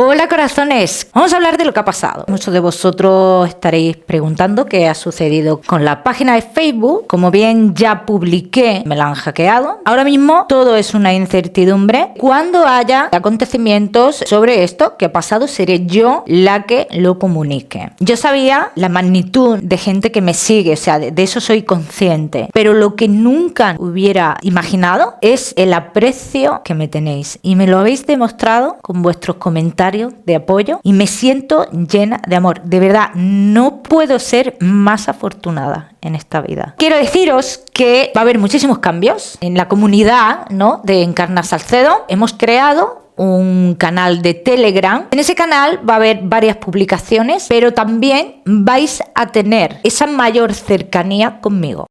Hola corazones, vamos a hablar de lo que ha pasado. Muchos de vosotros estaréis preguntando qué ha sucedido con la página de Facebook. Como bien ya publiqué, me la han hackeado. Ahora mismo todo es una incertidumbre. Cuando haya acontecimientos sobre esto que ha pasado, seré yo la que lo comunique. Yo sabía la magnitud de gente que me sigue, o sea, de eso soy consciente. Pero lo que nunca hubiera imaginado es el aprecio que me tenéis. Y me lo habéis demostrado con vuestros comentarios de apoyo y me siento llena de amor. De verdad, no puedo ser más afortunada en esta vida. Quiero deciros que va a haber muchísimos cambios en la comunidad, ¿no?, de Encarna Salcedo. Hemos creado un canal de Telegram. En ese canal va a haber varias publicaciones, pero también vais a tener esa mayor cercanía conmigo.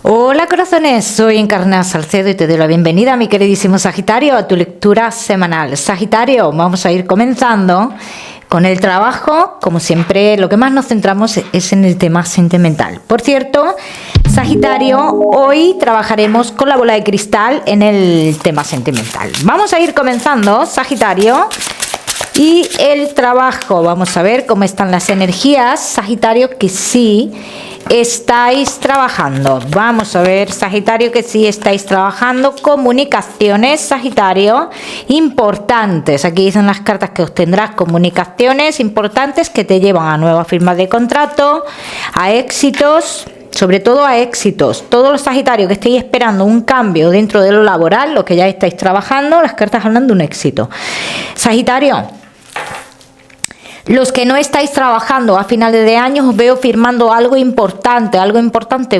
Hola corazones, soy Encarna Salcedo y te doy la bienvenida, mi queridísimo Sagitario, a tu lectura semanal. Sagitario, vamos a ir comenzando con el trabajo. Como siempre, lo que más nos centramos es en el tema sentimental. Por cierto, Sagitario, hoy trabajaremos con la bola de cristal en el tema sentimental. Vamos a ir comenzando, Sagitario. Y el trabajo, vamos a ver cómo están las energías, Sagitario, que sí estáis trabajando. Vamos a ver, Sagitario, que sí estáis trabajando. Comunicaciones, Sagitario, importantes. Aquí dicen las cartas que obtendrás comunicaciones importantes que te llevan a nuevas firmas de contrato, a éxitos. Sobre todo a éxitos. Todos los Sagitarios que estéis esperando un cambio dentro de lo laboral, lo que ya estáis trabajando, las cartas hablan de un éxito. Sagitario, los que no estáis trabajando a finales de año, os veo firmando algo importante,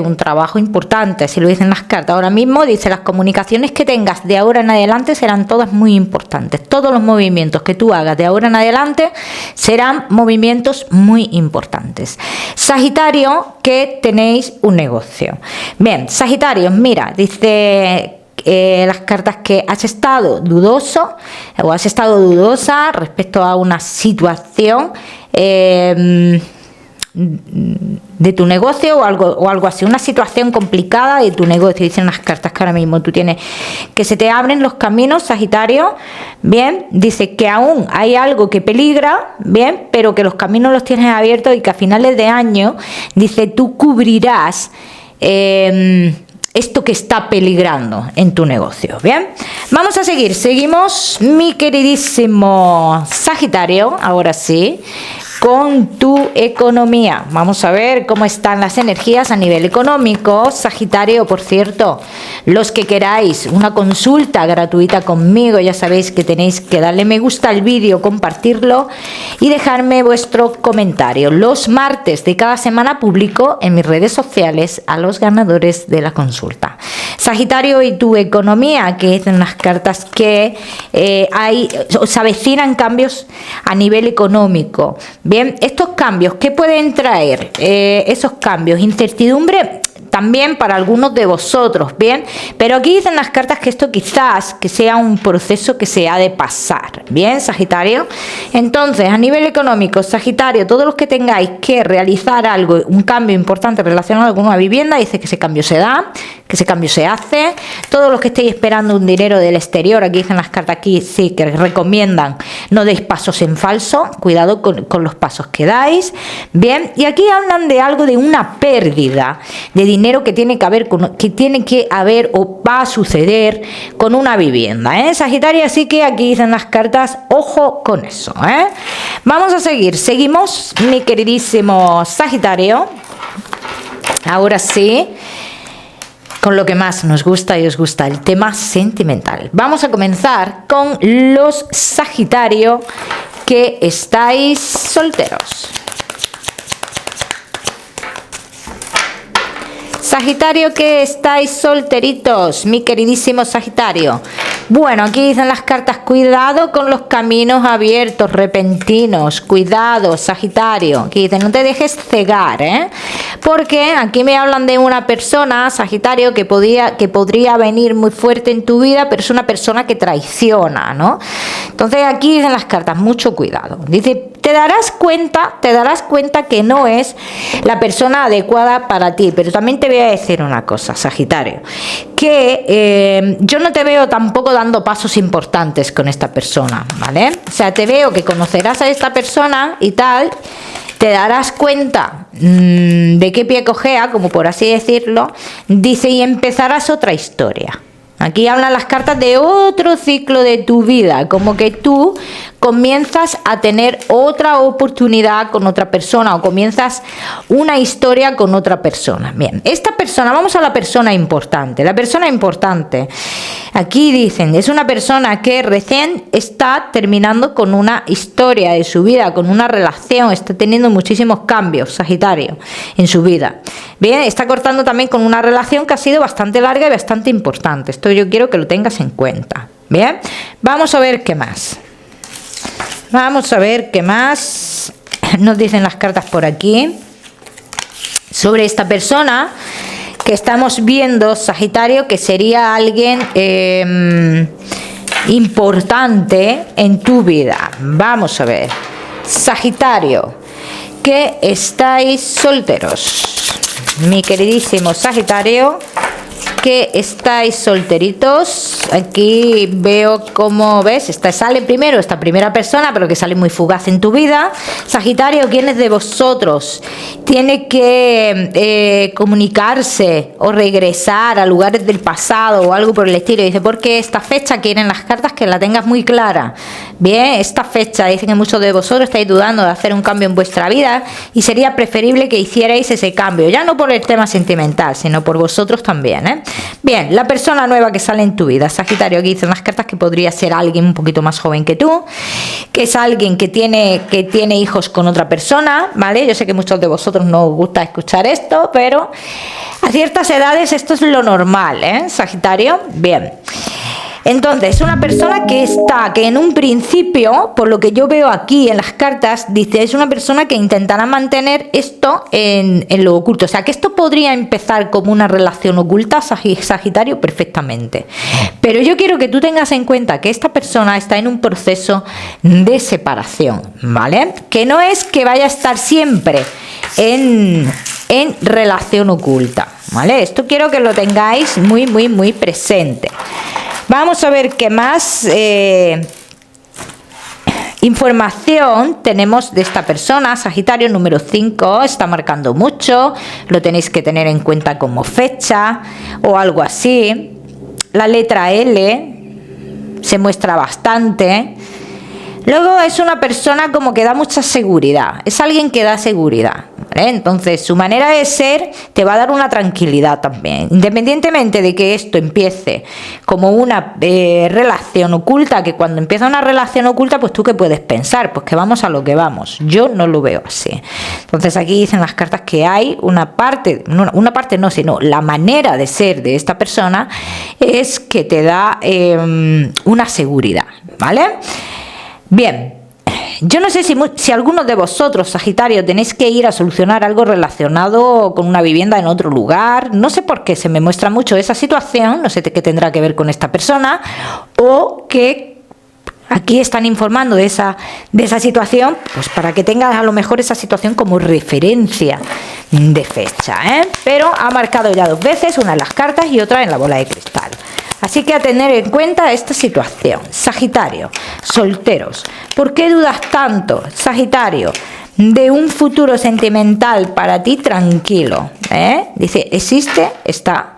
un trabajo importante, si lo dicen las cartas. Ahora mismo dice, las comunicaciones que tengas de ahora en adelante serán todas muy importantes. Todos los movimientos que tú hagas de ahora en adelante serán movimientos muy importantes. Sagitario, que tenéis un negocio. Bien, Sagitario, mira, dice las cartas que has estado dudoso o has estado dudosa respecto a una situación de tu negocio o algo así, una situación complicada de tu negocio. Dicen las cartas que ahora mismo tú tienes, que se te abren los caminos, Sagitario. Bien, dice que aún hay algo que peligra, bien, pero que los caminos los tienes abiertos y que a finales de año, dice, tú cubrirás esto que está peligrando en tu negocio. Bien, vamos a seguimos, mi queridísimo Sagitario, ahora sí, con tu economía. Vamos a ver cómo están las energías a nivel económico, Sagitario. Por cierto, los que queráis una consulta gratuita conmigo, ya sabéis que tenéis que darle me gusta al vídeo, compartirlo y dejarme vuestro comentario. Los martes de cada semana publico en mis redes sociales a los ganadores de la consulta. Sagitario, y tu economía, que es en las cartas que os avecinan cambios a nivel económico. Bien, estos cambios, ¿qué pueden traer? Esos cambios, incertidumbre también para algunos de vosotros, bien, pero aquí dicen las cartas que esto quizás que sea un proceso que se ha de pasar, bien, Sagitario. Entonces, a nivel económico, Sagitario, todos los que tengáis que realizar algo, un cambio importante relacionado con una vivienda, dice que ese cambio se da, que ese cambio se hace. Todos los que estéis esperando un dinero del exterior, aquí dicen las cartas, aquí sí que recomiendan no deis pasos en falso, cuidado con los pasos que dais, bien, y aquí hablan de algo, de una pérdida de dinero que tiene que haber o va a suceder con una vivienda, Sagitario, así que aquí dicen las cartas, ojo con eso, Vamos a seguimos, mi queridísimo Sagitario, ahora sí, con lo que más nos gusta y os gusta, el tema sentimental. Vamos a comenzar con los Sagitario que estáis solteros. Sagitario, que estáis solteritos, mi queridísimo Sagitario. Bueno, aquí dicen las cartas, cuidado con los caminos abiertos, repentinos, cuidado, Sagitario. Aquí dicen, no te dejes cegar, porque aquí me hablan de una persona, Sagitario, que podría venir muy fuerte en tu vida, pero es una persona que traiciona, ¿no? Entonces aquí dicen las cartas, mucho cuidado. Dice, te darás cuenta que no es la persona adecuada para ti, pero también te voy a decir una cosa, Sagitario, que yo no te veo tampoco dando pasos importantes con esta persona, ¿vale? O sea, te veo que conocerás a esta persona y tal, te darás cuenta de qué pie cojea, como por así decirlo, dice, y empezarás otra historia. Aquí hablan las cartas de otro ciclo de tu vida, como que tú comienzas a tener otra oportunidad con otra persona o comienzas una historia con otra persona. Bien, esta persona, vamos a la persona importante. La persona importante, aquí dicen, es una persona que recién está terminando con una historia de su vida, con una relación, está teniendo muchísimos cambios, Sagitario, en su vida. Bien, está cortando también con una relación que ha sido bastante larga y bastante importante. Esto yo quiero que lo tengas en cuenta. Bien, vamos a ver qué más. Vamos a ver qué más nos dicen las cartas por aquí sobre esta persona que estamos viendo, Sagitario, que sería alguien importante en tu vida. Vamos a ver, Sagitario, que estáis solteros. Mi queridísimo Sagitario, que estáis solteritos. Aquí veo cómo ves, sale primero esta primera persona, pero que sale muy fugaz en tu vida. Sagitario, ¿quiénes de vosotros tiene que comunicarse o regresar a lugares del pasado o algo por el estilo? Dice, porque esta fecha quieren las cartas que la tengas muy clara. Bien, esta fecha, dicen que muchos de vosotros estáis dudando de hacer un cambio en vuestra vida y sería preferible que hicierais ese cambio, ya no por el tema sentimental, sino por vosotros también, ¿eh? Bien, la persona nueva que sale en tu vida, Sagitario, aquí dicen las cartas que podría ser alguien un poquito más joven que tú, que es alguien que tiene hijos con otra persona, ¿vale? Yo sé que muchos de vosotros no os gusta escuchar esto, pero a ciertas edades esto es lo normal, ¿eh? Sagitario, bien. Entonces, una persona que en un principio, por lo que yo veo aquí en las cartas, dice, es una persona que intentará mantener esto en lo oculto. O sea, que esto podría empezar como una relación oculta, Sagitario, perfectamente. Pero yo quiero que tú tengas en cuenta que esta persona está en un proceso de separación, ¿vale? Que no es que vaya a estar siempre en relación oculta, ¿vale? Esto quiero que lo tengáis muy, muy, muy presente. Vamos a ver qué más información tenemos de esta persona. Sagitario, número 5, está marcando mucho, lo tenéis que tener en cuenta como fecha o algo así. La letra L se muestra bastante. Luego es una persona como que da mucha seguridad, es alguien que da seguridad, ¿vale? Entonces su manera de ser te va a dar una tranquilidad también, independientemente de que esto empiece como una relación oculta, que cuando empieza una relación oculta, pues tú qué puedes pensar, pues que vamos a lo que vamos. Yo no lo veo así. Entonces aquí dicen las cartas que hay una parte no, sino la manera de ser de esta persona es que te da una seguridad, ¿vale? Bien, yo no sé si algunos de vosotros, Sagitario, tenéis que ir a solucionar algo relacionado con una vivienda en otro lugar. No sé por qué se me muestra mucho esa situación, no sé qué tendrá que ver con esta persona, o que aquí están informando de esa situación, pues para que tengas a lo mejor esa situación como referencia de fecha, ¿eh? Pero ha marcado ya 2 veces, una en las cartas y otra en la bola de cristal. Así que a tener en cuenta esta situación. Sagitario, solteros. ¿Por qué dudas tanto, Sagitario, de un futuro sentimental para ti tranquilo? Dice, existe, está.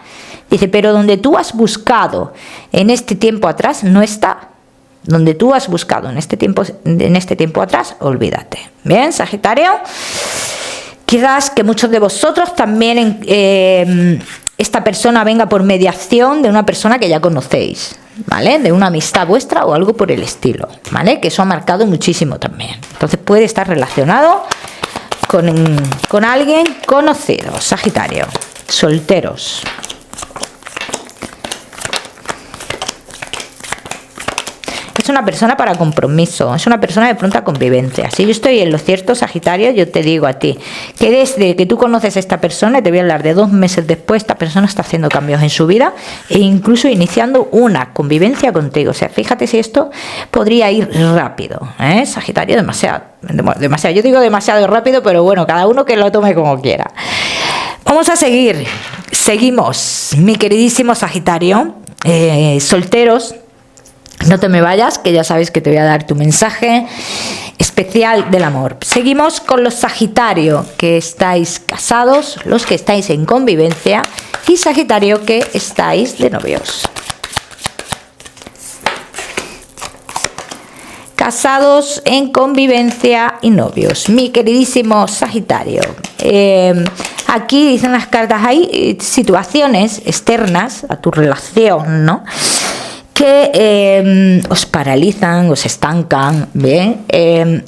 Dice, pero donde tú has buscado en este tiempo atrás, no está. Donde tú has buscado en este tiempo atrás, olvídate. Bien, Sagitario. Quizás que muchos de vosotros también esta persona venga por mediación de una persona que ya conocéis, ¿vale? De una amistad vuestra o algo por el estilo, ¿vale? Que eso ha marcado muchísimo también. Entonces puede estar relacionado con alguien conocido. Sagitario, solteros. es una persona para compromiso, es una persona de pronta convivencia. Si yo estoy en lo cierto, Sagitario, yo te digo a ti que desde que tú conoces a esta persona, te voy a hablar de 2 meses después, esta persona está haciendo cambios en su vida e incluso iniciando una convivencia contigo. O sea, fíjate si esto podría ir rápido, ¿eh? Sagitario, demasiado. Yo digo demasiado rápido, pero bueno, cada uno que lo tome como quiera. Vamos a seguir. Seguimos, mi queridísimo Sagitario. Solteros, no te me vayas, que ya sabes que te voy a dar tu mensaje especial del amor. Seguimos con los Sagitario que estáis casados, los que estáis en convivencia y Sagitario que estáis de novios. Casados, en convivencia y novios. Mi queridísimo Sagitario. Aquí dicen las cartas, hay situaciones externas a tu relación, ¿no?, que os paralizan, os estancan,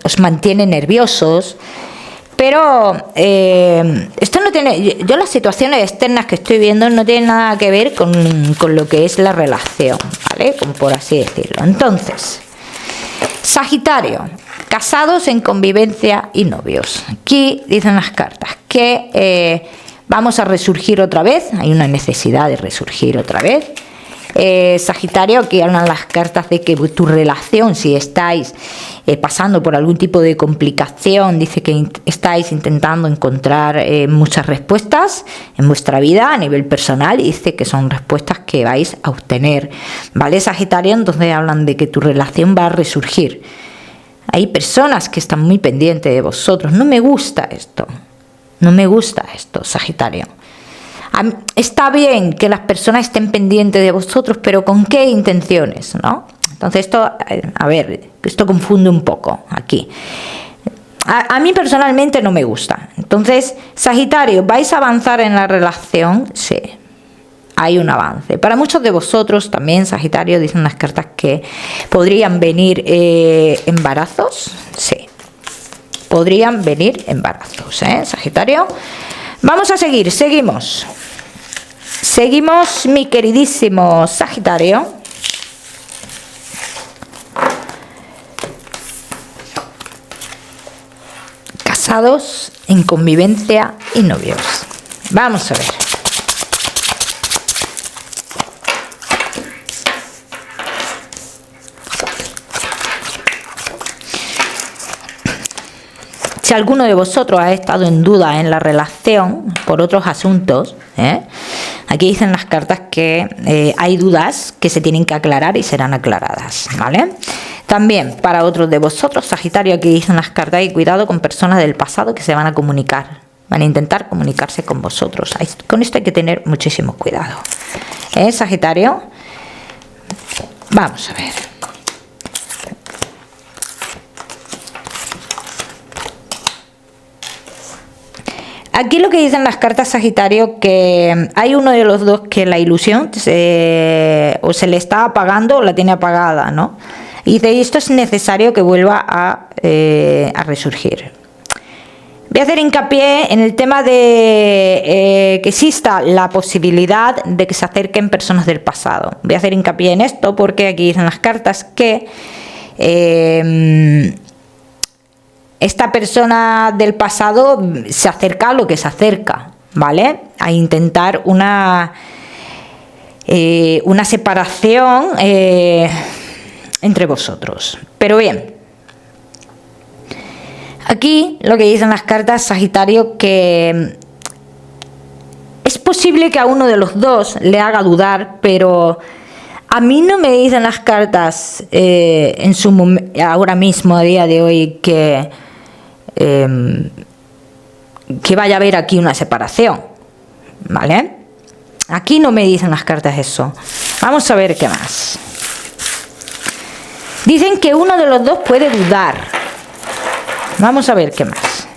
os mantienen nerviosos. Pero esto no tiene, yo las situaciones externas que estoy viendo no tienen nada que ver con lo que es la relación, ¿vale? Como por así decirlo. Entonces, Sagitario, casados, en convivencia y novios. Aquí dicen las cartas que vamos a resurgir otra vez, hay una necesidad de resurgir otra vez. Sagitario, aquí hablan las cartas de que tu relación, si estáis pasando por algún tipo de complicación, dice que estáis intentando encontrar muchas respuestas en vuestra vida a nivel personal, y dice que son respuestas que vais a obtener, ¿vale, Sagitario? Entonces hablan de que tu relación va a resurgir. Hay personas que están muy pendientes de vosotros. No me gusta esto, Sagitario. Está bien que las personas estén pendientes de vosotros, pero ¿con qué intenciones, no? Entonces esto, a ver, esto confunde un poco aquí. A mí personalmente no me gusta. Entonces, Sagitario, ¿vais a avanzar en la relación? Sí, hay un avance. Para muchos de vosotros también, Sagitario, dicen las cartas que podrían venir embarazos. Sí, podrían venir embarazos, Sagitario. Vamos a seguir, seguimos, mi queridísimo Sagitario. Casados, en convivencia y novios. Vamos a ver. Si alguno de vosotros ha estado en duda en la relación por otros asuntos, aquí dicen las cartas que hay dudas que se tienen que aclarar y serán aclaradas, ¿vale? También para otros de vosotros, Sagitario, aquí dicen las cartas, y cuidado con personas del pasado que se van a comunicar, van a intentar comunicarse con vosotros. Con esto hay que tener muchísimo cuidado, Sagitario. Vamos a ver. Aquí lo que dicen las cartas, Sagitario, que hay uno de los dos que la ilusión o se le está apagando o la tiene apagada, ¿no? Y de esto es necesario que vuelva a resurgir. Voy a hacer hincapié en el tema de que exista la posibilidad de que se acerquen personas del pasado. Voy a hacer hincapié en esto porque aquí dicen las cartas que esta persona del pasado se acerca a lo que se acerca, ¿vale? A intentar una separación entre vosotros. Pero bien, aquí lo que dicen las cartas, Sagitario, que es posible que a uno de los dos le haga dudar, pero a mí no me dicen las cartas ahora mismo, a día de hoy, que vaya a haber aquí una separación, ¿vale? Aquí no me dicen las cartas eso. Vamos a ver qué más. Dicen que uno de los dos puede dudar. Vamos a ver qué más.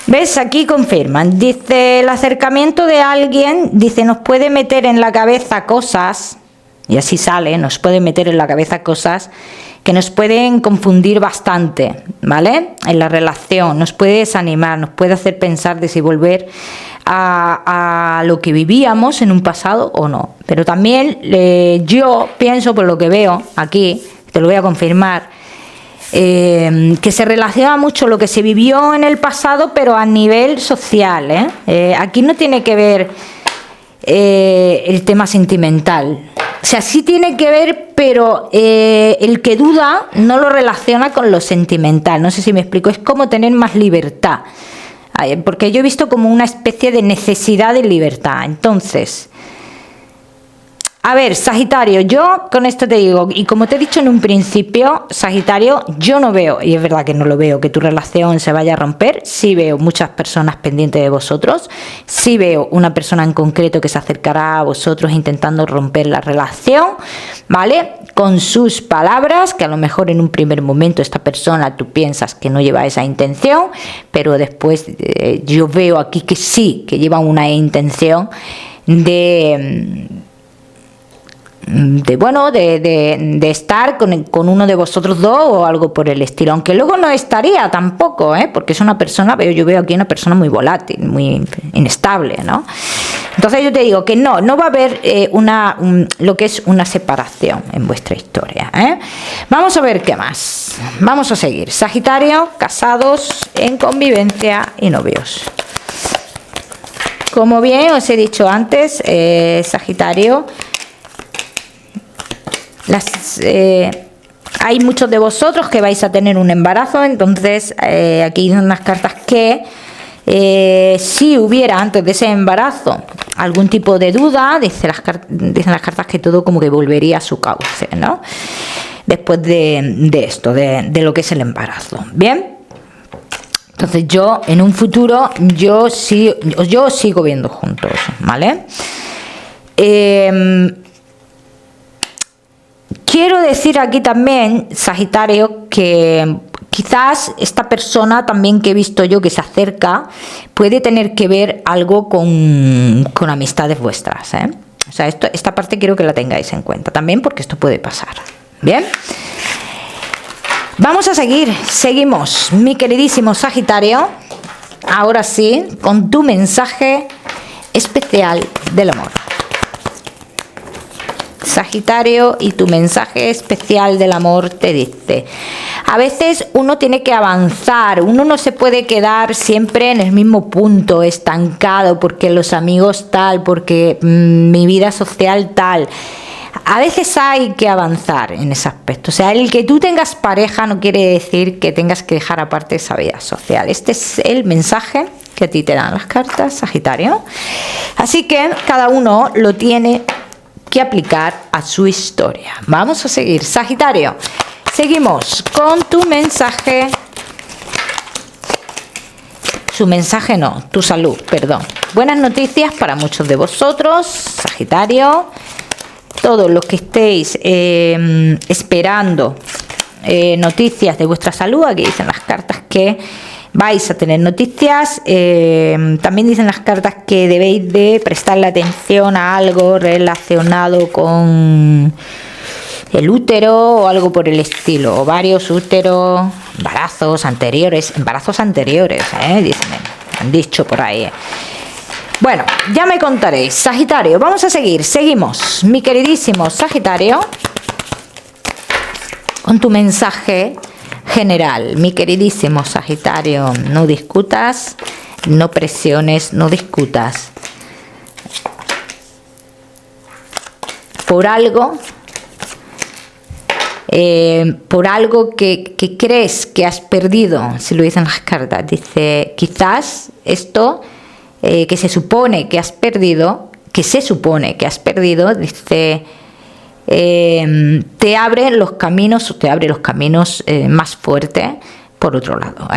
¿Ves? Aquí confirman. Dice, el acercamiento de alguien, dice, nos puede meter en la cabeza cosas, y así sale, nos puede meter en la cabeza cosas que nos pueden confundir bastante, ¿vale? En la relación, nos puede desanimar, nos puede hacer pensar de si volver a lo que vivíamos en un pasado o no. Pero también yo pienso, por lo que veo aquí, te lo voy a confirmar, que se relaciona mucho lo que se vivió en el pasado, pero a nivel social, aquí no tiene que ver el tema sentimental. O sea, sí tiene que ver, pero el que duda no lo relaciona con lo sentimental. No sé si me explico. Es como tener más libertad. Porque yo he visto como una especie de necesidad de libertad. Entonces, a ver, Sagitario, yo con esto te digo, y como te he dicho en un principio, Sagitario, yo no veo, y es verdad que no lo veo, que tu relación se vaya a romper. Sí veo muchas personas pendientes de vosotros, sí veo una persona en concreto que se acercará a vosotros intentando romper la relación, ¿vale? Con sus palabras, que a lo mejor en un primer momento esta persona tú piensas que no lleva esa intención, pero después yo veo aquí que sí, que lleva una intención de estar con uno de vosotros dos o algo por el estilo, aunque luego no estaría tampoco, porque es una persona, yo veo aquí una persona muy volátil, muy inestable, ¿no? Entonces yo te digo que no va a haber lo que es una separación en vuestra historia, Vamos a ver qué más, vamos a seguir. Sagitario, casados, en convivencia y novios. Como bien os he dicho antes, Sagitario, hay muchos de vosotros que vais a tener un embarazo, entonces aquí hay unas cartas que si hubiera antes de ese embarazo algún tipo de duda, dicen las cartas que todo como que volvería a su cauce, ¿no? Después de esto, de lo que es el embarazo. Bien, entonces yo en un futuro yo sigo viendo juntos, ¿vale? Quiero decir aquí también, Sagitario, que quizás esta persona también que he visto yo que se acerca puede tener que ver algo con amistades vuestras, O sea, esta parte quiero que la tengáis en cuenta también, porque esto puede pasar. Bien, vamos a seguimos, mi queridísimo Sagitario, ahora sí, con tu mensaje especial del amor. Sagitario, y tu mensaje especial del amor te dice: a veces uno tiene que avanzar, uno no se puede quedar siempre en el mismo punto, estancado, porque los amigos tal, porque mi vida social tal. A veces hay que avanzar en ese aspecto. O sea, el que tú tengas pareja no quiere decir que tengas que dejar aparte esa vida social. Este es el mensaje que a ti te dan las cartas, Sagitario. Así que cada uno lo tiene que aplicar a su historia. Vamos a seguir, Sagitario. Seguimos con tu mensaje. Su mensaje no, tu salud, perdón. Buenas noticias para muchos de vosotros, Sagitario. Todos los que estéis esperando noticias de vuestra salud, aquí dicen las cartas que vais a tener noticias. También dicen las cartas que debéis de prestarle atención a algo relacionado con el útero o algo por el estilo, ovarios, útero, embarazos anteriores, dicen, han dicho por ahí. Bueno, ya me contaréis, Sagitario. Vamos a seguimos, mi queridísimo Sagitario, con tu mensaje general. Mi queridísimo Sagitario, no discutas, no presiones, no discutas. Por algo que crees que has perdido, si lo dicen las cartas, dice, quizás esto que se supone que has perdido, dice, te abre los caminos más fuertes por otro lado,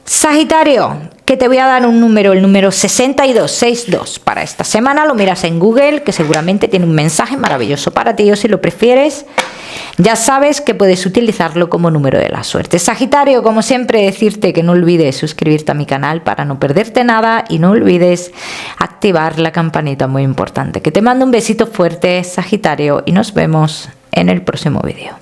Sagitario, que te voy a dar un número, el número 6262 para esta semana. Lo miras en Google, que seguramente tiene un mensaje maravilloso para ti, o si lo prefieres, ya sabes que puedes utilizarlo como número de la suerte. Sagitario, como siempre, decirte que no olvides suscribirte a mi canal para no perderte nada y no olvides activar la campanita, muy importante. Que te mando un besito fuerte, Sagitario, y nos vemos en el próximo vídeo.